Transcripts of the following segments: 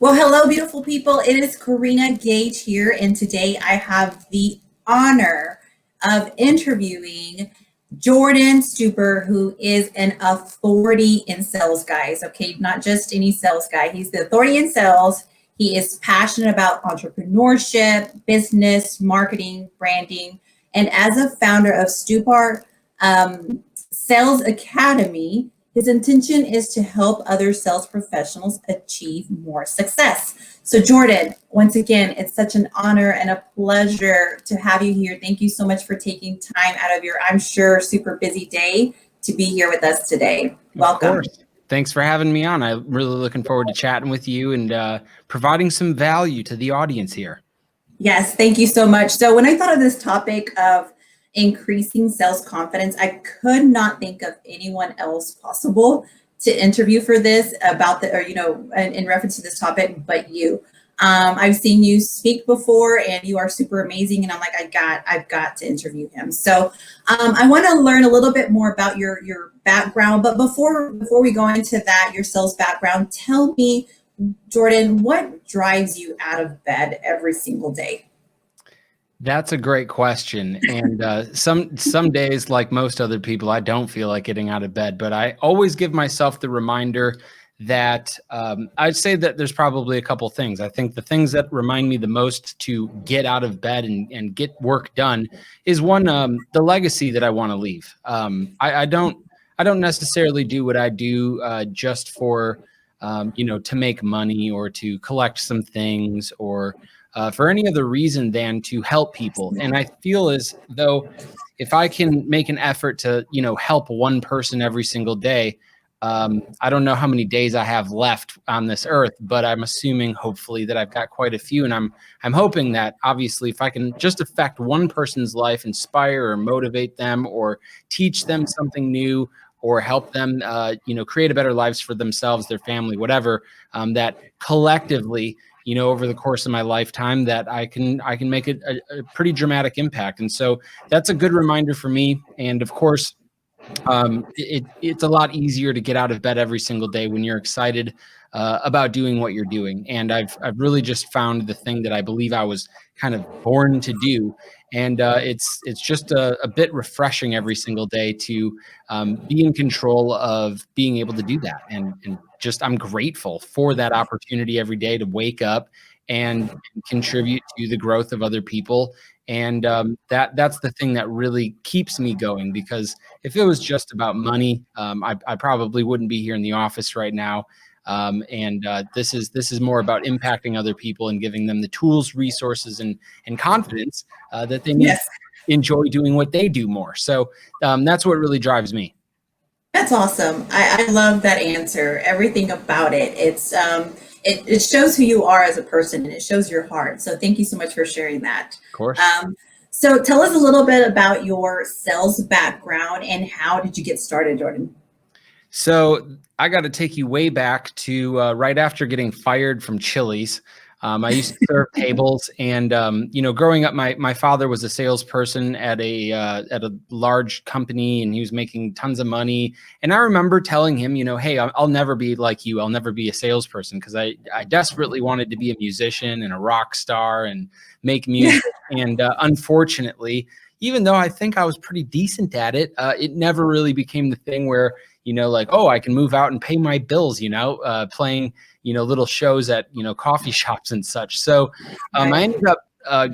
Well, hello, beautiful people. It is Karina Gage here, and today I have the honor of interviewing Jordan Stupar, who is an authority in sales, guys. Okay, not just any sales guy. He's the authority in sales. He is passionate about entrepreneurship, business, marketing, branding, and as a founder of Stupar Sales Academy, his intention is to help other sales professionals achieve more success. So Jordan, once again, it's such an honor and a pleasure to have you here. Thank you so much for taking time out of your, I'm sure, super busy day to be here with us today. Welcome. Of course. Thanks for having me on. I'm really looking forward to chatting with you and providing some value to the audience here. Yes, thank you so much. So when I thought of this topic of increasing sales confidence, I could not think of anyone else possible to interview for this about the, or, in reference to this topic, but you. I've seen you speak before and you are super amazing. And I'm like, I've got to interview him. So I want to learn a little bit more about your background. But before we go into that, your sales background, tell me, Jordan, what drives you out of bed every single day? That's a great question. And some days, like most other people, I don't feel like getting out of bed, but I always give myself the reminder that I'd say that there's probably a couple things. I think the things that remind me the most to get out of bed and get work done is one, the legacy that I want to leave. I don't necessarily do what I do just for, to make money or to collect some things or for any other reason than to help people. And I feel as though if I can make an effort to, help one person every single day, I don't know how many days I have left on this earth, but I'm assuming hopefully that I've got quite a few. And I'm hoping that obviously if I can just affect one person's life, inspire or motivate them or teach them something new or help them, create a better lives for themselves, their family, whatever, that collectively, over the course of my lifetime that I can make a pretty dramatic impact. And so that's a good reminder for me. And of course, it's a lot easier to get out of bed every single day when you're excited about doing what you're doing. And I've really just found the thing that I believe I was kind of born to do. And it's just a bit refreshing every single day to be in control of being able to do that. And just I'm grateful for that opportunity every day to wake up and contribute to the growth of other people. And that's the thing that really keeps me going, because if it was just about money, I probably wouldn't be here in the office right now. This is more about impacting other people and giving them the tools, resources, and confidence that they need to enjoy doing what they do more. So that's what really drives me. That's awesome. I love that answer. Everything about it. It shows who you are as a person and it shows your heart. So thank you so much for sharing that. Of course. So tell us a little bit about your sales background and how did you get started, Jordan? So I got to take you way back to right after getting fired from Chili's. I used to serve tables, and growing up, my father was a salesperson at a large company, and he was making tons of money. And I remember telling him, hey, I'll never be like you. I'll never be a salesperson, because I desperately wanted to be a musician and a rock star and make music. And unfortunately, even though I think I was pretty decent at it, it never really became the thing where I can move out and pay my bills, playing little shows at, coffee shops and such. So I ended up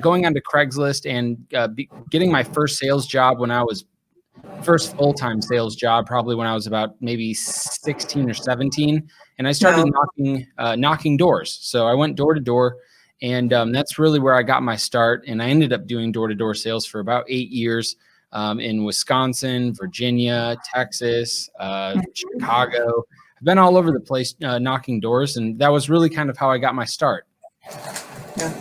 going onto Craigslist and getting my first sales job first full-time sales job, probably when I was about maybe 16 or 17. And I started knocking doors. So I went door to door, and that's really where I got my start. And I ended up doing door-to-door sales for about 8 years in Wisconsin, Virginia, Texas, Chicago. I've been all over the place knocking doors, and that was really kind of how I got my start. Yeah,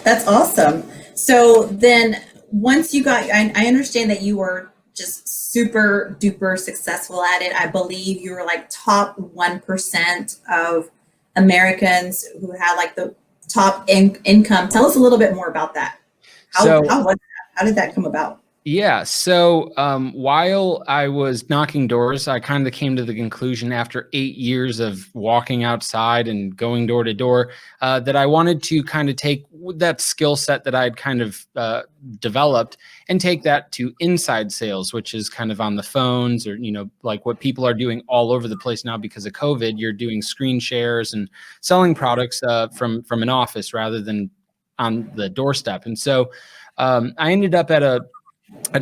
that's awesome. So then once you got, I understand that you were just super duper successful at it. I believe you were like top 1% of Americans who had like the top income. Tell us a little bit more about that. How did that come about? Yeah. So while I was knocking doors, I kind of came to the conclusion after 8 years of walking outside and going door to door that I wanted to kind of take that skill set that I'd kind of developed and take that to inside sales, which is kind of on the phones or, like what people are doing all over the place now because of COVID. You're doing screen shares and selling products from an office rather than on the doorstep. And so I ended up at a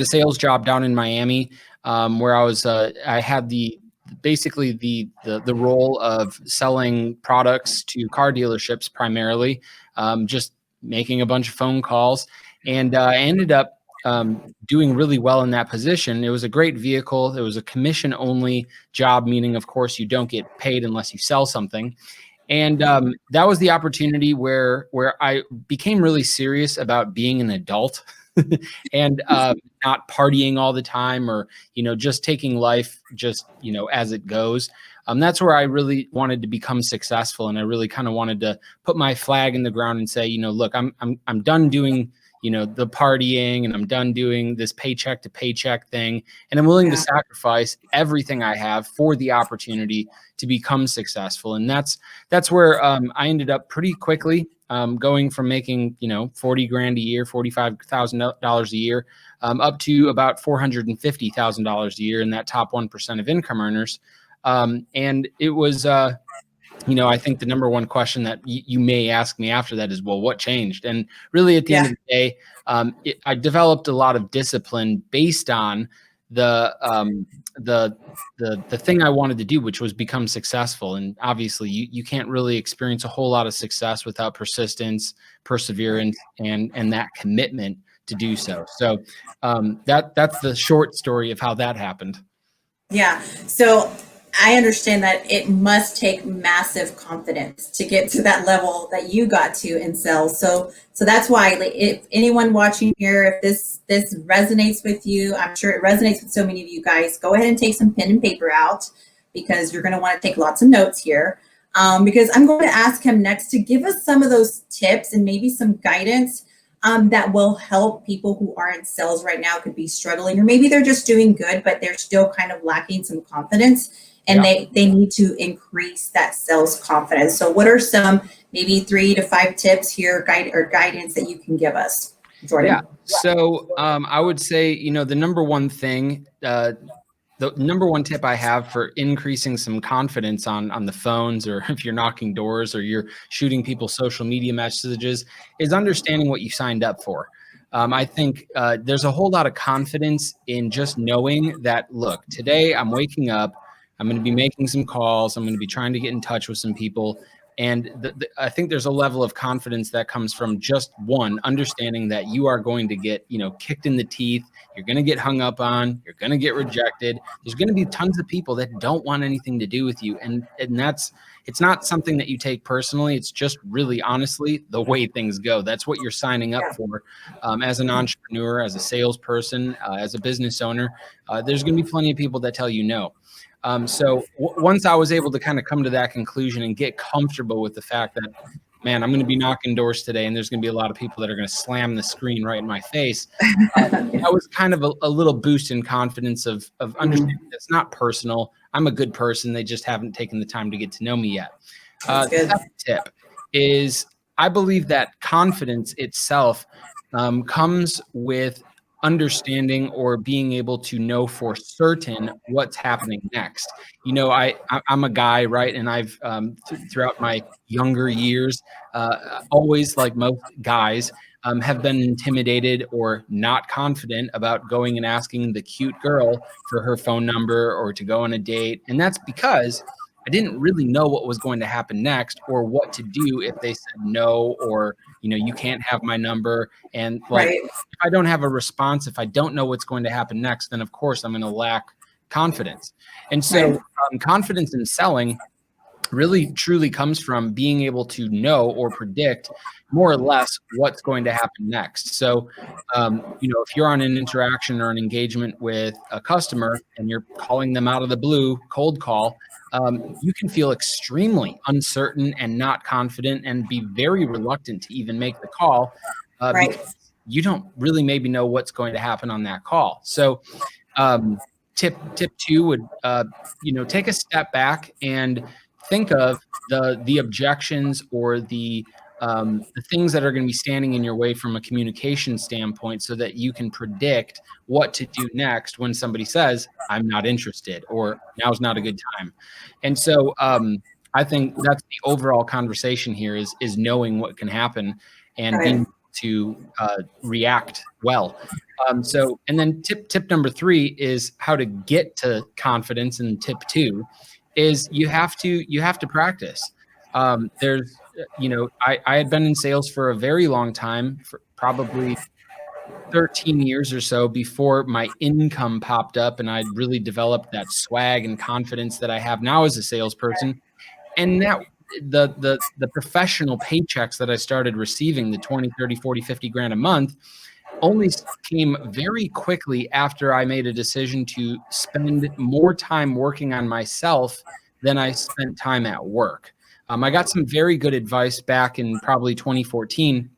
sales job down in Miami, where I had basically the role of selling products to car dealerships primarily, just making a bunch of phone calls, and I ended up doing really well in that position. It was a great vehicle. It was a commission only job, meaning of course you don't get paid unless you sell something. And that was the opportunity where I became really serious about being an adult and not partying all the time or, just taking life just, as it goes. That's where I really wanted to become successful. And I really kind of wanted to put my flag in the ground and say, look, I'm done doing, the partying, and I'm done doing this paycheck to paycheck thing. And I'm willing to sacrifice everything I have for the opportunity to become successful. And that's where I ended up pretty quickly going from making, 40 grand a year, $45,000 a year, up to about $450,000 a year in that top 1% of income earners. And it was, I think the number one question that you may ask me after that is, well, what changed? And really at the end of the day, I developed a lot of discipline based on the thing I wanted to do, which was become successable. And obviously you can't really experience a whole lot of success without persistence, perseverance, and that commitment to do so. So that's the short story of how that happened. Yeah. So I understand that it must take massive confidence to get to that level that you got to in sales. So that's why, like, if anyone watching here, if this resonates with you, I'm sure it resonates with so many of you guys, go ahead and take some pen and paper out because you're going to want to take lots of notes here. Because I'm going to ask him next to give us some of those tips and maybe some guidance that will help people who are in sales right now, could be struggling, or maybe they're just doing good, but they're still kind of lacking some confidence, and they need to increase that sales confidence. So what are some maybe 3 to 5 tips here, guidance that you can give us, Jordan? Yeah. So I would say, the number one thing, the number one tip I have for increasing some confidence on the phones, or if you're knocking doors or you're shooting people social media messages, is understanding what you signed up for. I think there's a whole lot of confidence in just knowing that, look, today I'm waking up, I'm going to be making some calls, I'm going to be trying to get in touch with some people. And I think there's a level of confidence that comes from just one, understanding that you are going to get, kicked in the teeth. You're going to get hung up on. You're going to get rejected. There's going to be tons of people that don't want anything to do with you. And it's not something that you take personally. It's just really, honestly, the way things go. That's what you're signing up for as an entrepreneur, as a salesperson, as a business owner. There's going to be plenty of people that tell you no. So once I was able to kind of come to that conclusion and get comfortable with the fact that, man, I'm going to be knocking doors today, and there's going to be a lot of people that are going to slam the screen right in my face, that was kind of a little boost in confidence of understanding it's not personal. I'm a good person. They just haven't taken the time to get to know me yet. The second tip is, I believe that confidence itself comes with understanding or being able to know for certain what's happening next. I'm a guy, right? And I've throughout my younger years, always, like most guys, have been intimidated or not confident about going and asking the cute girl for her phone number or to go on a date. And that's because I didn't really know what was going to happen next, or what to do if they said no, or, you can't have my number. And if I don't have a response, if I don't know what's going to happen next, then of course I'm going to lack confidence. And so confidence in selling really truly comes from being able to know or predict more or less what's going to happen next. So, if you're on an interaction or an engagement with a customer and you're calling them out of the blue, cold call, you can feel extremely uncertain and not confident and be very reluctant to even make the call. Because you don't really maybe know what's going to happen on that call. So tip two would, take a step back and think of the objections or the things that are going to be standing in your way from a communication standpoint, so that you can predict what to do next when somebody says, I'm not interested, or now's not a good time. And so I think that's the overall conversation here, is knowing what can happen and Right. being to react well. And then tip number 3 is how to get to confidence. And tip 2 is you have to practice. There's, I had been in sales for a very long time, for probably 13 years or so, before my income popped up and I really developed that swag and confidence that I have now as a salesperson. And that the professional paychecks that I started receiving, the 20, 30, 40, 50 grand a month, only came very quickly after I made a decision to spend more time working on myself than I spent time at work. I got some very good advice back in probably 2014,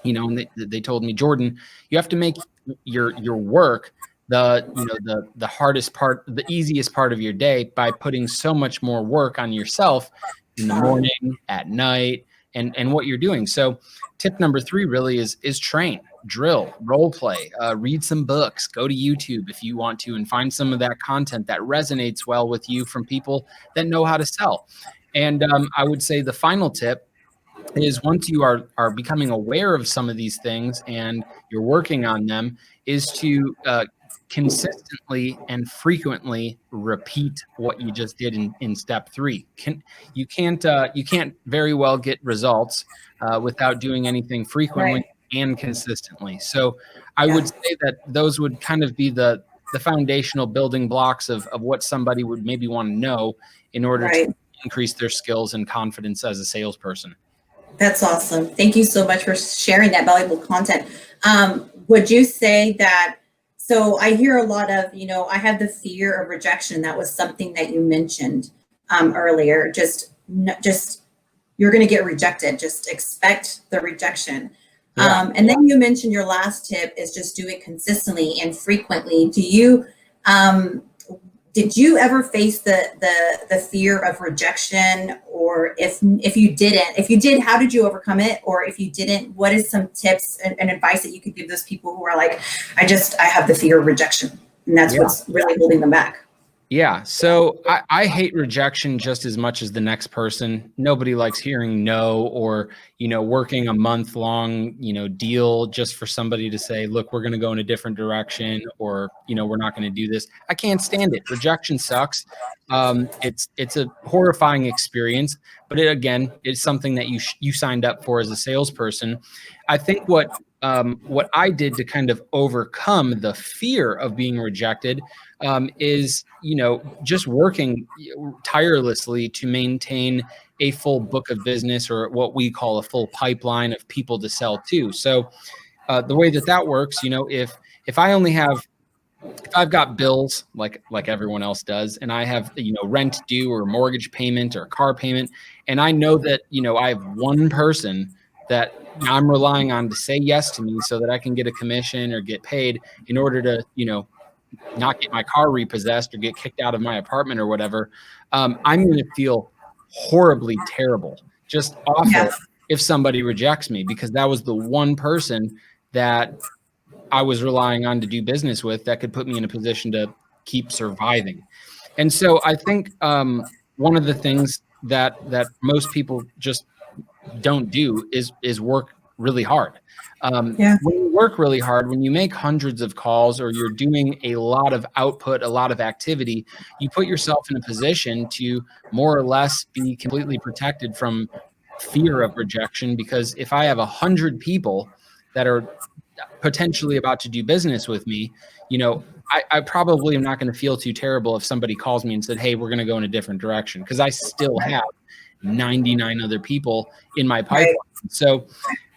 and they told me, Jordan, you have to make your work the hardest part, the easiest part of your day, by putting so much more work on yourself in the morning, at night, and what you're doing. So tip number 3 really is train, drill, role play, read some books, go to YouTube if you want to, and find some of that content that resonates well with you from people that know how to sell. And I would say the final tip is, once you are becoming aware of some of these things and you're working on them, is to consistently and frequently repeat what you just did in step 3. You can't very well get results without doing anything frequently Right. and consistently. So I would say that those would kind of be the foundational building blocks of what somebody would maybe want to know in order Right. to increase their skills and confidence as a salesperson. That's awesome. Thank you so much for sharing that valuable content. Would you say that, so I hear a lot of, I have the fear of rejection. That was something that you mentioned earlier. Just you're going to get rejected. Just expect the rejection. Yeah. And then you mentioned your last tip is just do it consistently and frequently. Did you ever face the fear of rejection? Or if you did, how did you overcome it? Or if you didn't, what is some tips and advice that you could give those people who are like, I have the fear of rejection, and that's what's really holding them back? Yeah. So I hate rejection just as much as the next person. Nobody likes hearing no, or, working a month-long, deal just for somebody to say, look, we're going to go in a different direction, or, we're not going to do this. I can't stand it. Rejection sucks. It's a horrifying experience, but it's something that you signed up for as a salesperson. I think what I did to kind of overcome the fear of being rejected is, just working tirelessly to maintain a full book of business, or what we call a full pipeline of people to sell to. So the way that works, if I've got bills like everyone else does, and I have, rent due, or mortgage payment, or car payment, and I know that, I have one person that I'm relying on to say yes to me so that I can get a commission or get paid in order to, not get my car repossessed or get kicked out of my apartment or whatever, I'm going to feel horribly terrible, just awful, if somebody rejects me, because that was the one person that I was relying on to do business with that could put me in a position to keep surviving. And so I think one of the things that most people just don't do is work really hard. When you work really hard, when you make hundreds of calls, or you're doing a lot of output, a lot of activity, you put yourself in a position to more or less be completely protected from fear of rejection. Because if I have 100 people that are potentially about to do business with me, I probably am not going to feel too terrible if somebody calls me and said, hey, we're going to go in a different direction, because I still have 99 other people in my pipeline. So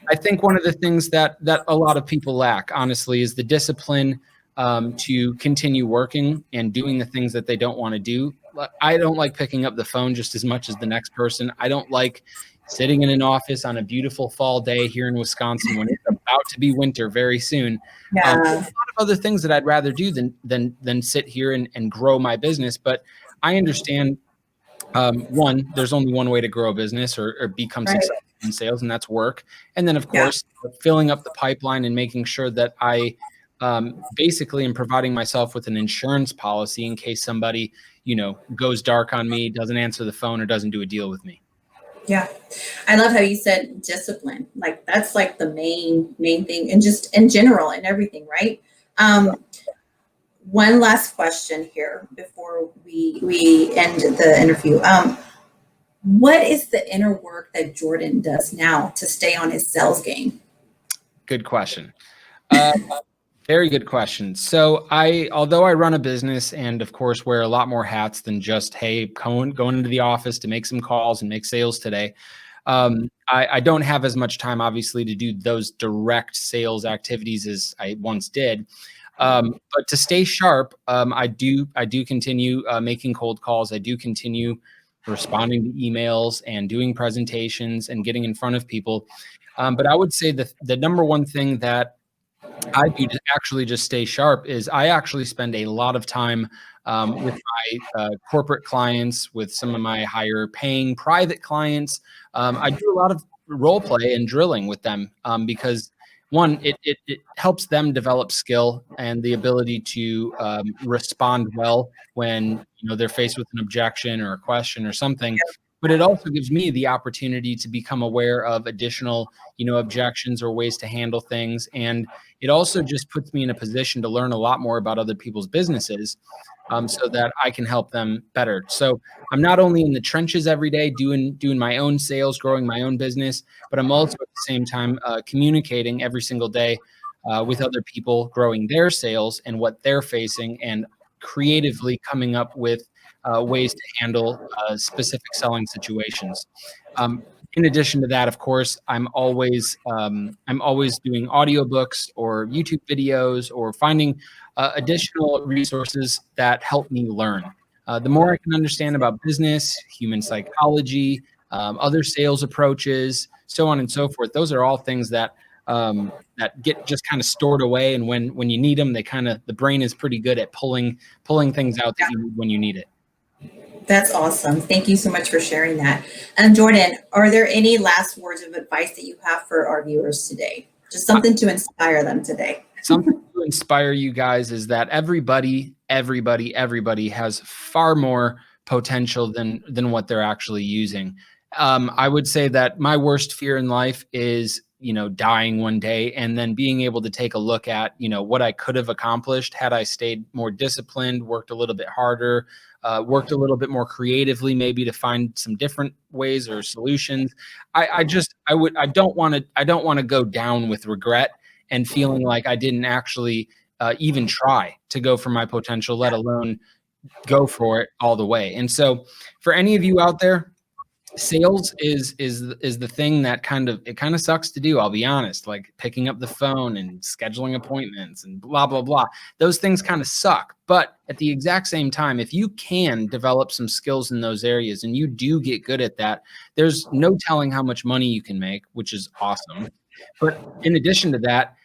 I think one of the things that a lot of people lack, honestly, is the discipline to continue working and doing the things that they don't want to do. I don't like picking up the phone just as much as the next person. I don't like sitting in an office on a beautiful fall day here in Wisconsin when it's a about to be winter very soon. There's a lot of other things that I'd rather do than sit here and grow my business. But I understand, one, there's only one way to grow a business or become Right. successful in sales, and that's work. And then, of Yeah. course, filling up the pipeline and making sure that I basically am providing myself with an insurance policy in case somebody, goes dark on me, doesn't answer the phone, or doesn't do a deal with me. Yeah. I love how you said discipline. Like that's like the main thing, and just in general and everything, right? One last question here before we end the interview. What is the inner work that Jordan does now to stay on his sales game? Good question. Very good question. So although I run a business and of course wear a lot more hats than just, hey, going into the office to make some calls and make sales today. I don't have as much time, obviously, to do those direct sales activities as I once did. But to stay sharp, I do continue making cold calls. I do continue responding to emails and doing presentations and getting in front of people. But I would say the number one thing that I do to actually just stay sharp is I actually spend a lot of time with my corporate clients, with some of my higher paying private clients. I do a lot of role play and drilling with them because one, it helps them develop skill and the ability to respond well when they're faced with an objection or a question or something. But it also gives me the opportunity to become aware of additional, objections or ways to handle things. And it also just puts me in a position to learn a lot more about other people's businesses so that I can help them better. So I'm not only in the trenches every day doing my own sales, growing my own business, but I'm also at the same time communicating every single day with other people, growing their sales and what they're facing, and creatively coming up with ways to handle specific selling situations. In addition to that, of course, I'm always doing audiobooks or YouTube videos or finding additional resources that help me learn. The more I can understand about business, human psychology, other sales approaches, so on and so forth, those are all things that get just kind of stored away. And when you need them, the brain is pretty good at pulling things out that you need when you need it. That's awesome. Thank you so much for sharing that. Jordan, are there any last words of advice that you have for our viewers today? Just something to inspire them today. Something to inspire you guys is that everybody has far more potential than what they're actually using. I would say that my worst fear in life is, dying one day and then being able to take a look at, what I could have accomplished had I stayed more disciplined, worked a little bit harder, worked a little bit more creatively, maybe to find some different ways or solutions. I don't want to go down with regret and feeling like I didn't actually even try to go for my potential, let alone go for it all the way. And so for any of you out there, sales is the thing that kind of sucks to do. I'll be honest, like picking up the phone and scheduling appointments and blah, blah, blah. Those things kind of suck. But at the exact same time, if you can develop some skills in those areas and you do get good at that, there's no telling how much money you can make, which is awesome. But in addition to that,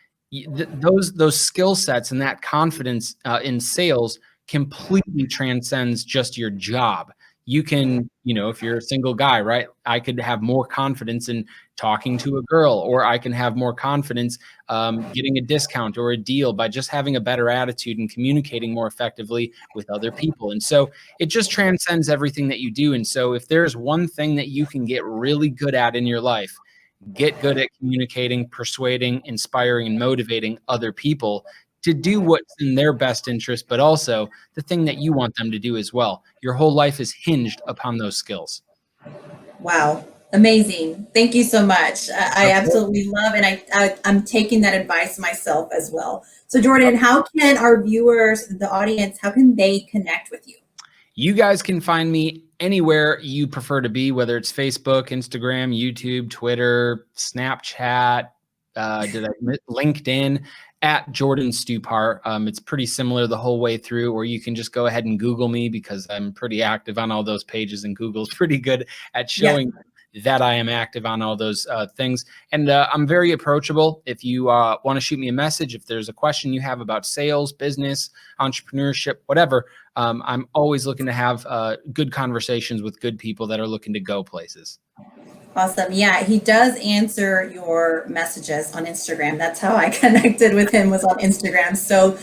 those skill sets and that confidence in sales completely transcends just your job. You can, if you're a single guy, right? I could have more confidence in talking to a girl, or I can have more confidence getting a discount or a deal by just having a better attitude and communicating more effectively with other people. And so it just transcends everything that you do. And so if there's one thing that you can get really good at in your life, get good at communicating, persuading, inspiring, and motivating other people to do what's in their best interest, but also the thing that you want them to do as well. Your whole life is hinged upon those skills. Wow. Amazing. Thank you so much. I absolutely love, and I'm taking that advice myself as well. So Jordan, how can our viewers, the audience, how can they connect with you? You guys can find me anywhere you prefer to be, whether it's Facebook, Instagram, YouTube, Twitter, Snapchat, LinkedIn, at Jordan Stupar. It's pretty similar the whole way through, or you can just go ahead and Google me because I'm pretty active on all those pages, and Google's pretty good at showing that I am active on all those things. And I'm very approachable. If you want to shoot me a message, if there's a question you have about sales, business, entrepreneurship, whatever, I'm always looking to have good conversations with good people that are looking to go places. Awesome. Yeah, he does answer your messages on Instagram. That's how I connected with him, was on Instagram. So,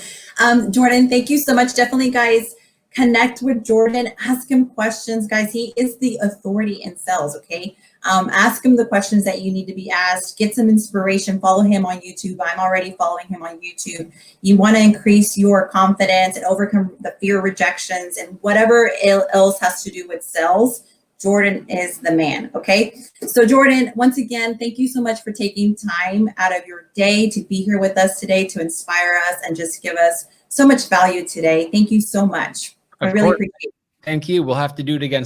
Jordan, thank you so much. Definitely, guys, connect with Jordan. Ask him questions, guys. He is the authority in sales, okay? Ask him the questions that you need to be asked. Get some inspiration. Follow him on YouTube. I'm already following him on YouTube. You want to increase your confidence and overcome the fear of rejections and whatever else has to do with sales. Jordan is the man, okay? So Jordan, once again, thank you so much for taking time out of your day to be here with us today, to inspire us and just give us so much value today. Thank you so much. I really appreciate it. Thank you. We'll have to do it again sometime.